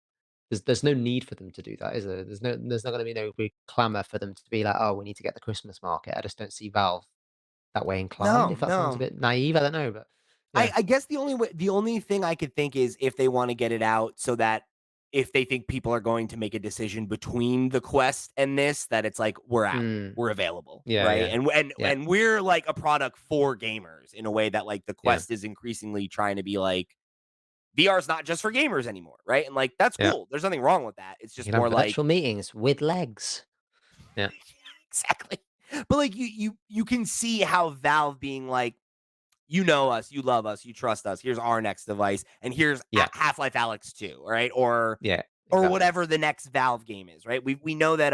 there's no need for them to do that, is there? There's not going to be no big clamor for them to be like, oh, we need to get the Christmas market. I just don't see Valve that way inclined. No, If that sounds a no. bit naive, I don't know, but yeah. I guess the only thing I could think is if they want to get it out so that if they think people are going to make a decision between the Quest and this, that it's like we're out, Mm, we're available, yeah, right? yeah, yeah, And we're like a product for gamers in a way that like the yeah, Quest is increasingly trying to be like VR is not just for gamers anymore, right? And like that's yeah. cool. There's nothing wrong with that. It's You just can have more like virtual meetings with legs. Yeah, exactly. But like you can see how Valve being like you know us, you love us, you trust us. Here's our next device, and here's yeah, Half-Life Alex 2, right? yeah, Or exactly. whatever the next Valve game is, right? We know that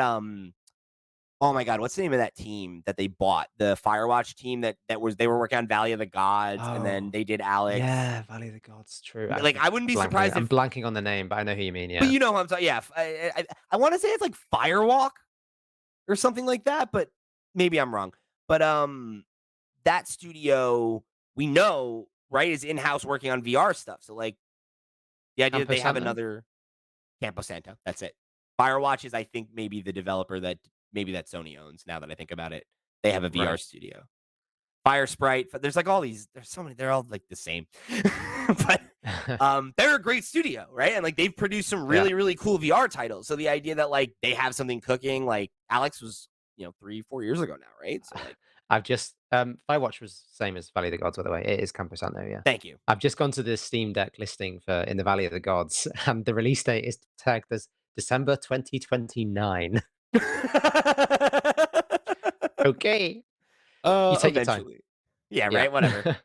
oh my god, what's the name of that team that they bought? The Firewatch team that was they were working on Valley of the Gods, and then Oh, they did Alex. yeah, Valley of the Gods, true. Like I wouldn't be surprised I'm if, blanking on the name, but I know who you mean. but Yeah. you know who I'm talking. Yeah, I want to say it's like Firewalk or something like that, but maybe I'm wrong. But that studio we know right is in house working on VR stuff. So like the idea that Campo they have Santo? another Campo Santo, that's it. Firewatch is, I think, maybe the developer that maybe that Sony owns, now that I think about it. They have a VR Right. studio. Fire Sprite, there's, like, all these there's so many, they're all, like, the same. But, they're a great studio, right? And, like, they've produced some Yeah. really, really cool VR titles, so the idea that, like, they have something cooking, like, Alex was, 3, 4 years ago now, right? So, like I've just Firewatch was same as Valley of the Gods, by the way. It is Campo Santo, yeah. thank you. I've just gone to the Steam Deck listing for In the Valley of the Gods, and the release date is tagged as December 2029. Okay. You take your time. Eventually. Yeah, Yeah. right, whatever.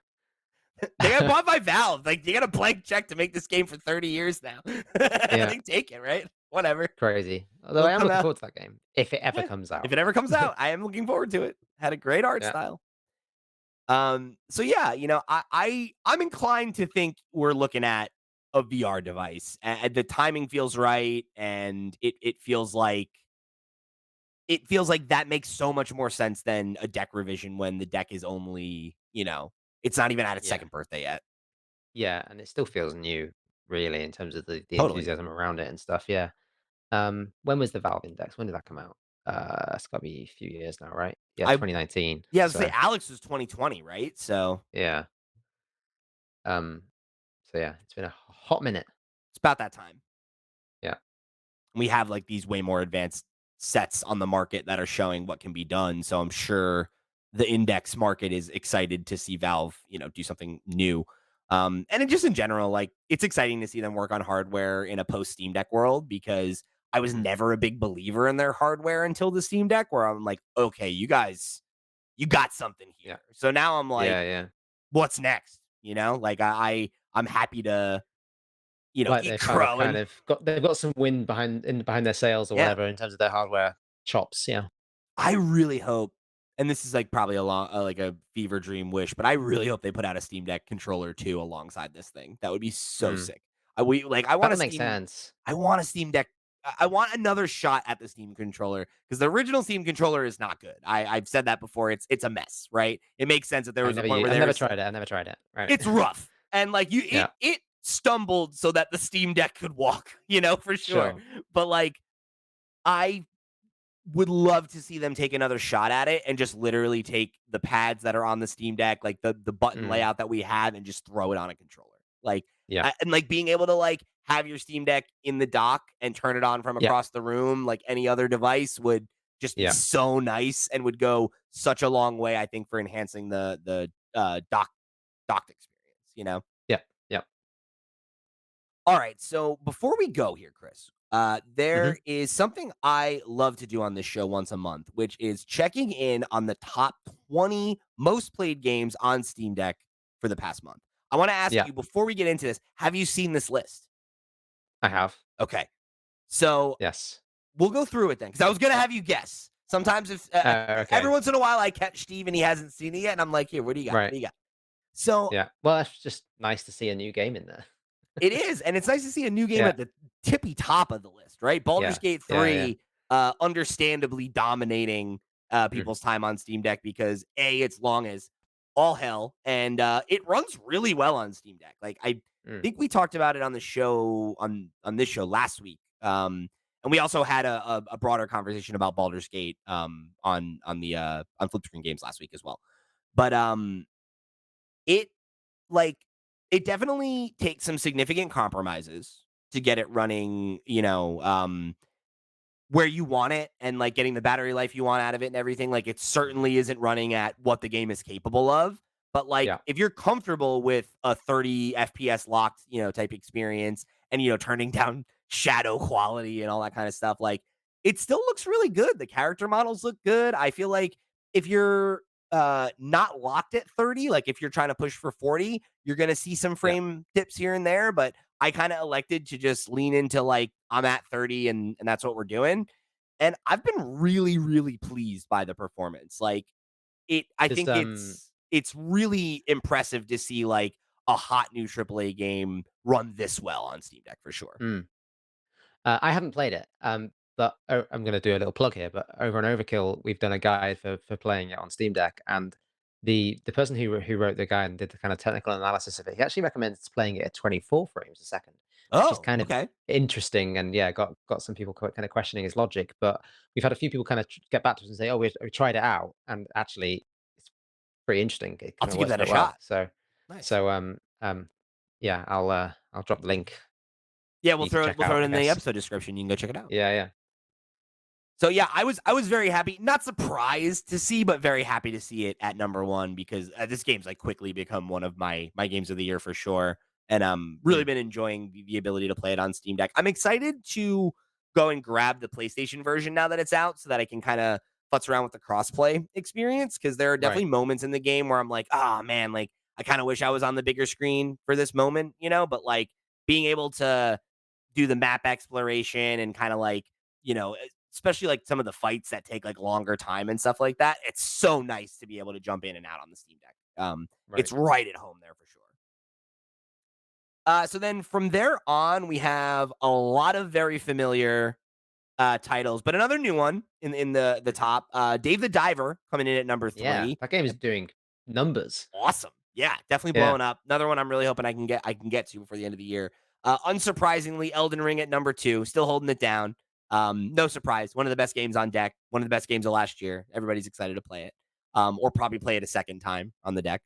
They got bought by Valve. Like, you got a blank check to make this game for 30 years now. Yeah. They take it, right? Whatever. Crazy. Although It'll I am come looking out. forward to that game if it ever Yeah. comes If out. it ever comes out, I am looking forward to it. Had a great art Yeah. style. So yeah, I'm inclined to think we're looking at a VR device. And the timing feels right, and it feels like that makes so much more sense than a deck revision when the deck is only, it's not even at its Yeah. second birthday yet. Yeah, and it still feels new, really, in terms of the Totally. enthusiasm around it and stuff, yeah. When was the Valve Index? When did that come out? It's gotta be a few years now, right? Yeah, I 2019, Yeah, I was gonna say so Alex was 2020, right? So yeah, um, so yeah, it's been a hot minute. it's about that time. Yeah, We have like these way more advanced sets on the market that are showing what can be done. So I'm sure the index market is excited to see Valve, do something new. And just in general, like it's exciting to see them work on hardware in a post Steam Deck world because I was mhm, never a big believer in their hardware until the Steam Deck, where I'm like, okay, you guys, you got something yeah, here. So now I'm like, yeah, yeah. what's next? Like I'm happy to, Like, eat they've kind crow. of they've got some wind behind their sails or Yeah, whatever in terms of their hardware chops, yeah. I really hope, and this is like probably like a fever dream wish, but I really hope they put out a Steam Deck controller too alongside this thing. That would be so Mm, sick. I that want a would make Steam, sense. I want a Steam Deck. I want another shot at the Steam controller because the original Steam controller is not good. I've said that before. It's a mess, right? It makes sense that there was a point where I've there never was tried it, I've never tried it, right. it's rough and like Yeah, it stumbled so that the Steam Deck could walk, for sure. sure. But like I would love to see them take another shot at it and just literally take the pads that are on the Steam Deck, like the button Mm, layout that we have, and just throw it on a controller. Like, yeah, and like being able to like have your Steam Deck in the dock and turn it on from yeah, across the room, like any other device, would just be yeah, so nice and would go such a long way, I think, for enhancing the docked experience. yeah, yeah. All right. So before we go here, Chris, Mhm, there is something I love to do on this show once a month, which is checking in on the top 20 most played games on Steam Deck for the past month. I want to ask yeah, you before we get into this, have you seen this list? I have, Okay. So yes. we'll go through it then, because I was going to have you guess. Sometimes if every Okay, once in a while I catch Steve and he hasn't seen it yet, and I'm like, here, what do you got? What right, do you got? So yeah. Well, it's just nice to see a new game in there. it is, and it's nice to see a new game Yeah, at the tippy top of the list, right? Baldur's yeah, Gate yeah, yeah. 3, understandably dominating, Mhm, people's time on Steam Deck because, A, it's long as all hell, and, it runs really well on Steam Deck. Like, I mm, think we talked about it on the show on this show last week, and we also had a broader conversation about Baldur's Gate, on Flip Screen Games last week as well. But, it like, it definitely takes some significant compromises to get it running, where you want it and, like, getting the battery life you want out of it and everything. Like, it mhm, certainly isn't running at what the game is capable of. But, like, yeah, if you're comfortable with a 30 FPS locked, type experience and, turning down shadow quality and all that kind of stuff, like, it still looks really good. The character models look good. I feel like if you're, not locked at 30, like, if you're trying to push for 40, you're gonna see some yeah. frame dips here and there, but I kinda elected to just lean into, like, I'm at 30 and that's what we're doing, and I've been really, really pleased by the performance. Like, I There's, think it's really impressive to see, like, a hot new AAA game run this well on Steam Deck for sure. mm. I haven't played it, but I'm going to do a little plug here. But over on Overkill, we've done a guide for playing it on Steam Deck, and the person who wrote the guide and did the kind of technical analysis of it, he actually recommends playing it at 24 frames a second, which is Oh, kind of okay. interesting. And yeah, got some people kind of questioning his logic. But we've had a few people kind of get back to us and say, "Oh, we tried it out, and actually, it's pretty interesting. It I'll kind have of to give works that a quite well." shot. So Nice. so yeah, I'll drop the link. Yeah, You can check we'll throw out, it I in the guess. episode description. You can go check it out. Yeah, yeah. So yeah, I was very happy, not surprised to see, but very happy to see it at number one because this game's like quickly become one of my games of the year for sure, and really Mm, been enjoying the ability to play it on Steam Deck. I'm excited to go and grab the PlayStation version now that it's out, so that I can kind of futz around with the crossplay experience because there are right. definitely moments in the game where I'm like, ah man, like I kind of wish I was on the bigger screen for this moment, but like being able to do the map exploration and kind of like, especially like some of the fights that take like longer time and stuff like that. It's so nice to be able to jump in and out on the Steam Deck. Right. It's right at home there for sure. So then from there on, we have a lot of very familiar titles, but another new one in the top. Dave the Diver coming in at number Yeah, 3. that game is doing numbers. Awesome. Yeah, definitely Yeah. blowing up. Another one I'm really hoping I can get to before the end of the year. Unsurprisingly, Elden Ring at number 2, still holding it down. No surprise. One of the best games on deck. One of the best games of last year. Everybody's excited to play it. Or probably play it a second time on the deck.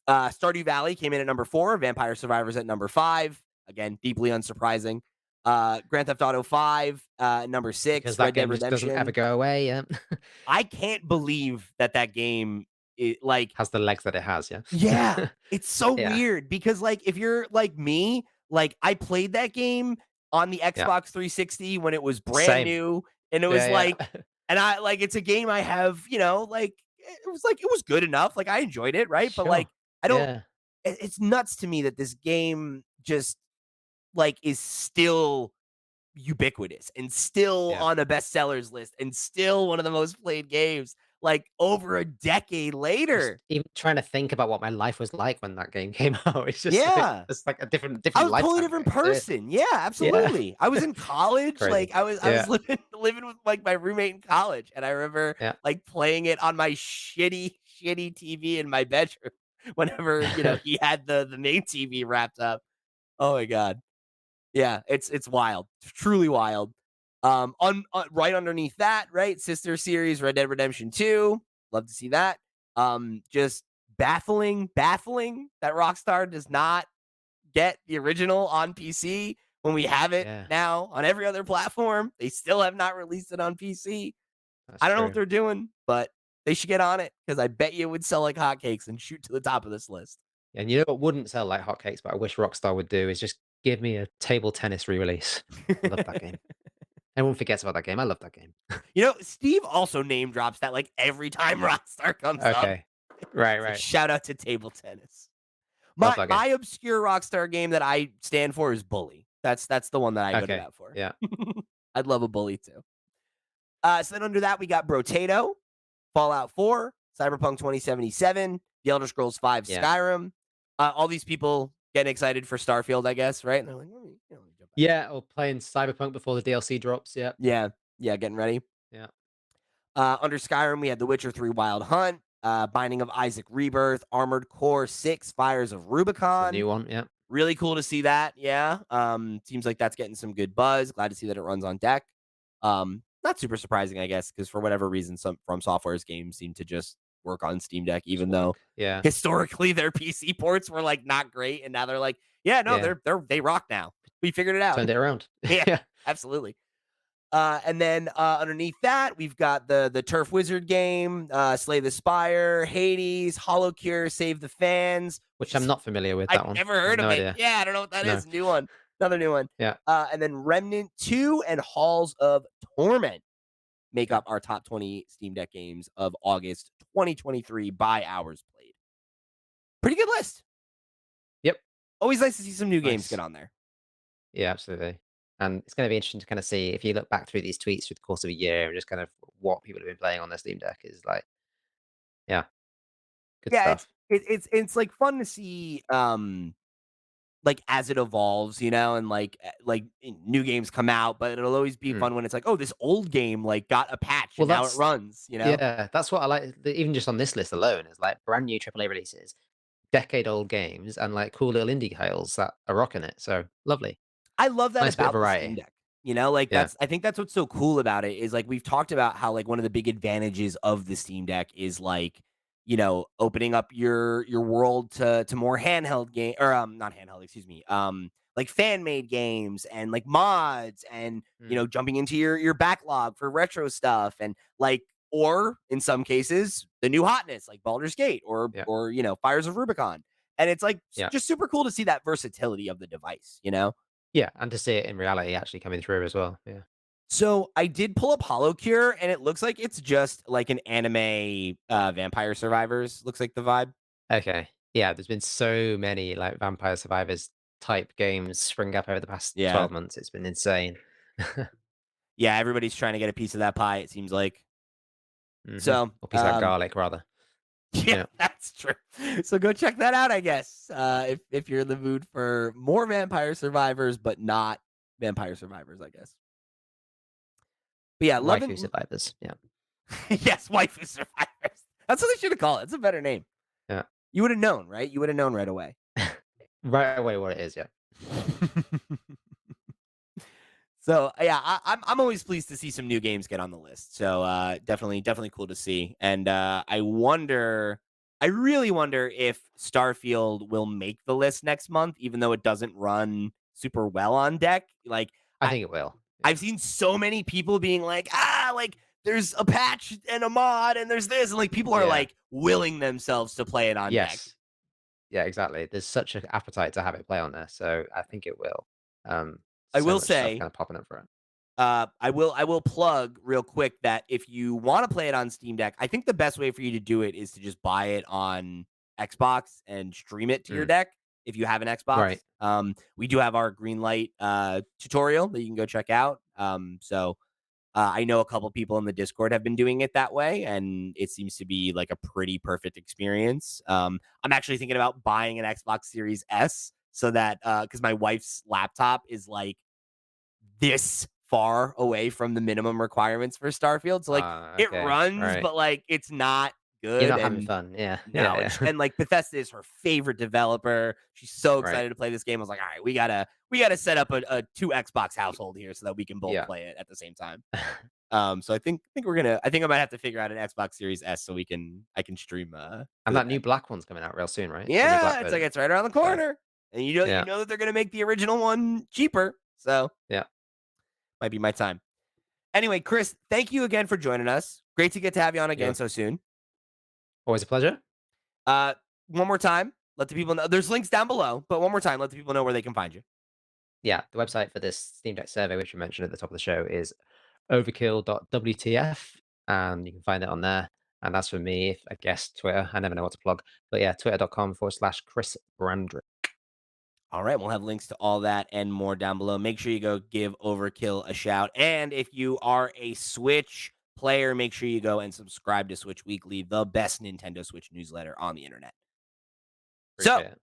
Stardew Valley came in at number 4. Vampire Survivors at number 5. Again, deeply unsurprising. Grand Theft Auto 5, number Because 6. that Red Dead game just doesn't ever Redemption. go away, yeah. I can't believe that game, like, Has the legs that it has, yeah. yeah, it's so Yeah, weird because, like, if you're like me, like, I played that game on the yeah. Xbox 360 when it was brand Same. new, and it was Yeah, like, yeah. and I like, it's a game I have, like, it was good enough, like, I enjoyed it, right? But, Sure. like, I don't Yeah, it's nuts to me that this game just, like, is still ubiquitous and still yeah. on a bestsellers list and still one of the most played games, like, over a decade Just later. even trying to think about what my life was like when that game came out, Yeah. it's like a different I different was a totally lifetime different ago, seriously. person. Yeah, Yeah. absolutely. I was in college, Crazy. like, I was Yeah, living with, like, my roommate in college, and I remember, yeah. like, playing it on my shitty TV in my bedroom whenever, he had the main TV wrapped up. Oh my god. Yeah, it's wild. Truly wild. Right underneath that, right, sister series, Red Dead Redemption 2. Love to see that. Just baffling that Rockstar does not get the original on PC when we have it Yeah, now on every other platform. They still have not released it on PC. that's I don't know what true. they're doing, but they should get on it because I bet you it would sell like hotcakes and shoot to the top of this list. And you know what wouldn't sell like hotcakes, but I wish Rockstar would do is just give me a table tennis re-release. I love that game. Everyone forgets about that game. I love that game. Steve also name drops that like every time Rockstar comes up. Okay. Right, It's like right. shout out to table tennis. Love My that game. my obscure Rockstar game that I stand for is Bully. That's the one that I go to Okay. bat for. Yeah. I'd love a Bully too. So then under that we got Brotato, Fallout 4, Cyberpunk 2077, The Elder Scrolls 5, Yeah. Skyrim. All these people getting excited for Starfield, I guess, right? And they're like, let me jump back in. Yeah, or playing Cyberpunk before the DLC drops. Yeah. Yeah, yeah, getting ready. Yeah. Under Skyrim, we had The Witcher 3 Wild Hunt, Binding of Isaac Rebirth, Armored Core 6, Fires of It's a Rubicon. new one. Yeah. Really cool to see that. Yeah. Seems like that's getting some good buzz. Glad to see that it runs on deck. Not super surprising, I guess, because for whatever reason, some From Software's games seem to just work on Steam Deck, Just even though work. Yeah. historically their PC ports were like not great, and now they're like, yeah, no, Yeah. they rock now. We figured it out. Turned it around. Yeah, Yeah. absolutely. And then underneath that, we've got the Turf Wizard game, Slay the Spire, Hades, Hollow Cure, Save the Fans, which Which I'm is not familiar with I've that one. never I have heard no of it. idea. Yeah, I don't know what that No. is. New one, another new one. Yeah. And then Remnant 2 and Halls of Torment make Yeah. up our top 20 Steam Deck games of August 2023 by hours played. Pretty good list. Yep. Always nice to see some new games get Nice. on there. Yeah, absolutely. And it's going to be interesting to kind of see if you look back through these tweets through the course of a year and just kind of what people have been playing on their Steam Deck is like, yeah, good Yeah, it's stuff. it's like fun to see like as it evolves, and new games come out, but it'll always be Mm. fun when it's like, oh, this old game like got a patch Well, and now it that's runs. yeah, that's what I like. Even just on this list alone, is like brand new AAA releases, decade old games, and like cool little indie titles that are rocking it. So lovely, I love that nice bit of about the Steam variety. Deck. Like Yeah. I think that's what's so cool about it is like we've talked about how like one of the big advantages of the Steam Deck is like, opening up your world to more handheld game or not handheld, excuse me. Like fan made games and like mods and Mm. jumping into your backlog for retro stuff and like or in some cases the new hotness like Baldur's Gate Yeah. or Fires of Rubicon. And it's like Yeah. just super cool to see that versatility of the device. Yeah. And to see it in reality actually coming through as well. Yeah. So I did pull up Hollow Cure, and it looks like it's just like an anime Vampire Survivors. Looks like the vibe. Okay. Yeah. There's been so many like Vampire Survivors type games spring up over the past Yeah, 12 months. It's been insane. yeah. Everybody's trying to get a piece of that pie. It seems like. Hmm. So, Or piece of that garlic, rather. Yeah, Yeah. that's true. So go check that out, I guess. If you're in the mood for more Vampire Survivors, but not Vampire Survivors, I guess. But yeah, Waifu loving survivors. Yeah. yes, Waifu Survivors. That's what they should have called it. It's a better name. Yeah. You would have known, right? You would have known right away. Right away what it is, yeah. So yeah, I'm always pleased to see some new games get on the list. So definitely cool to see. And I really wonder if Starfield will make the list next month, even though it doesn't run super well on deck. Like I I think it will. Yeah. I've seen so many people being like, like there's a patch and a mod and there's this, and like people are Yeah. like willing themselves to play it on deck. Yes. Yeah, exactly. There's such an appetite to have it play on there, so I think it will. I So will much stuff say kind of popping up for it. I will plug real quick that if you want to play it on Steam Deck, I think the best way for you to do it is to just buy it on Xbox and stream it to your Mm. deck if you have an Xbox. Right. We do have our Greenlight tutorial that you can go check out. I know a couple people in the Discord have been doing it that way, and it seems to be like a pretty perfect experience. I'm actually thinking about buying an Xbox Series S so that because my wife's laptop is like this far away from the minimum requirements for Starfield. So like it Okay. runs, Right. but like it's not You're good. not having And fun. Yeah. no, Yeah, yeah. and like Bethesda is her favorite developer. She's so Right. excited to play this game. I was like, all right, we gotta set up a two Xbox household here so that we can both Yeah. play it at the same time. So I think I might have to figure out an Xbox Series S so I can stream And to it that new then. black one's coming out real soon, right? The new black Yeah, it's like version. it's right around the So, corner. And you yeah. know that they're gonna make the original one cheaper. So Yeah. might be my time. Anyway, Chris, thank you again for joining us. Great to get to have you on again Yeah. so soon. Always a pleasure. One more time, let the people know. There's links down below, but one more time, let the people know where they can find you. Yeah, the website for this Steam Deck survey, which we mentioned at the top of the show, is overkill.wtf, and you can find it on there. And as for me, I guess Twitter, I never know what to plug. But yeah, twitter.com/Chris Brandrick. All right, we'll have links to all that and more down below. Make sure you go give Overkill a shout. And if you are a Switch player, make sure you go and subscribe to Switch Weekly, the best Nintendo Switch newsletter on the internet. So, Appreciate it.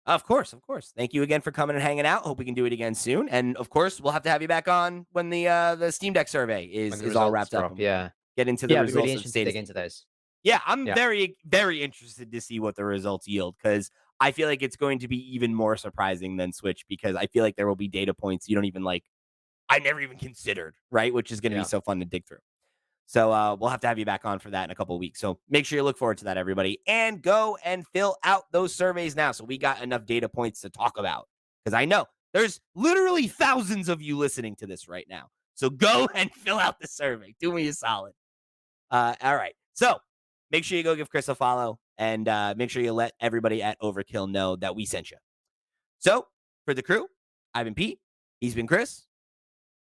of course, of course. Thank you again for coming and hanging out. Hope we can do it again soon. And of course, we'll have to have you back on when the Steam Deck survey When the is all results wrapped up drop, and we can yeah. get into the Yeah, it'd be really results of interesting to State of dig into Steel. those. Yeah, I'm Yeah, very interested to see what the results yield because I feel like it's going to be even more surprising than Switch because I feel like there will be data points you don't even like I never even considered, right? Which is going to be yeah. so fun to dig through. So we'll have to have you back on for that in a couple of weeks. So make sure you look forward to that, everybody, and go and fill out those surveys now. So we got enough data points to talk about because I know there's literally thousands of you listening to this right now. So go and fill out the survey. Do me a solid. All right. So make sure you go give Chris a follow and make sure you let everybody at Overkill know that we sent you. So for the crew, I've been Pete. He's been Chris.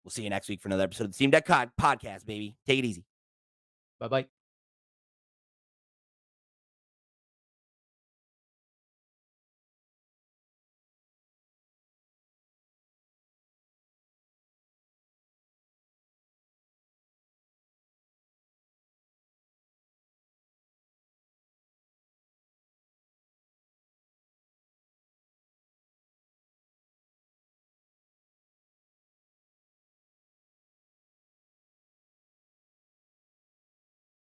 We'll see you next week for another episode of the Steam Deck Podcast, baby. Take it easy. Bye bye.